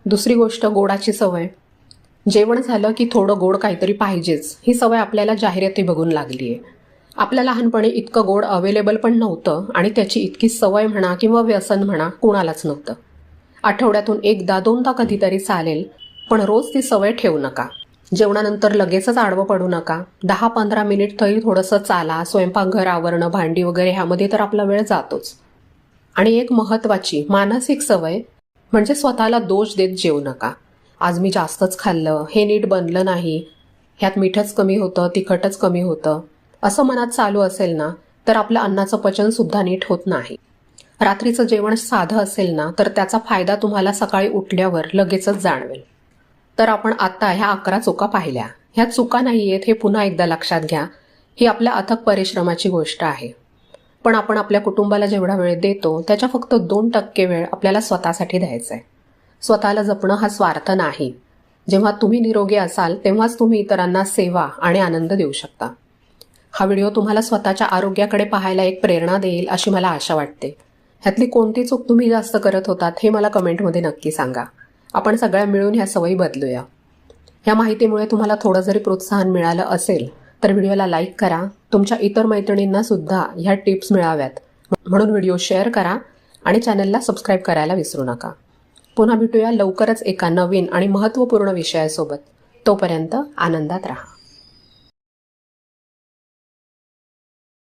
दुसरी गोष्ट गोडाची सवय. जेवण झालं की थोडं गोड काहीतरी पाहिजेच, ही सवय आपल्याला जाहिराती बघून लागली आहे. आपल्या लहानपणी इतकं गोड अवेलेबल पण नव्हतं आणि त्याची इतकी सवय म्हणा किंवा व्यसन म्हणा कुणालाच नव्हतं. आठवड्यातून एकदा दोनदा कधीतरी चालेल, पण रोज ती सवय ठेवू नका. जेवणानंतर लगेचच आडवं पडू नका. 10-15 मिनिट तरी थोडंसं चाला. स्वयंपाकघर आवरणं, भांडी वगैरे ह्यामध्ये तर आपला वेळ जातोच. आणि एक महत्त्वाची मानसिक सवय म्हणजे स्वतःला दोष देत जेवू नका. आज मी जास्तच खाल्लं, हे नीट बनलं नाही, ह्यात मीठच कमी होतं, तिखटच कमी होतं, असं मनात चालू असेल ना, तर आपलं अन्नाचं पचनसुद्धा नीट होत नाही. रात्रीचं जेवण साधं असेल ना, तर त्याचा फायदा तुम्हाला सकाळी उठल्यावर लगेचच जाणवेल. तर आपण आता ह्या 11 चुका पाहिल्या. ह्या चुका नाही आहेत हे पुन्हा एकदा लक्षात घ्या. ही आपल्या अथक परिश्रमाची गोष्ट आहे. पण आपण आपल्या कुटुंबाला जेवढा वेळ देतो त्याच्या फक्त 2% वेळ आपल्याला स्वतःसाठी द्यायचा आहे. स्वतःला जपणं हा स्वार्थ नाही. जेव्हा तुम्ही निरोगी असाल तेव्हाच तुम्ही इतरांना सेवा आणि आनंद देऊ शकता. हा व्हिडिओ तुम्हाला स्वतःच्या आरोग्याकडे पाहायला एक प्रेरणा देईल अशी मला आशा वाटते. ह्यातली कोणती चूक तुम्ही जास्त करत होतात हे मला कमेंटमध्ये नक्की सांगा. आपण सगळ्या मिळून ह्या सवयी बदलूया. ह्या माहितीमुळे तुम्हाला थोडं जरी प्रोत्साहन मिळालं असेल तर व्हिडिओला लाईक करा. तुमच्या इतर मैत्रिणींना सुद्धा ह्या टिप्स मिळाव्यात म्हणून व्हिडिओ शेअर करा आणि चॅनलला सबस्क्राईब करायला विसरू नका. पुन्हा भेटूया लवकरच एका नवीन आणि महत्त्वपूर्ण विषयासोबत. तोपर्यंत आनंदात राहा.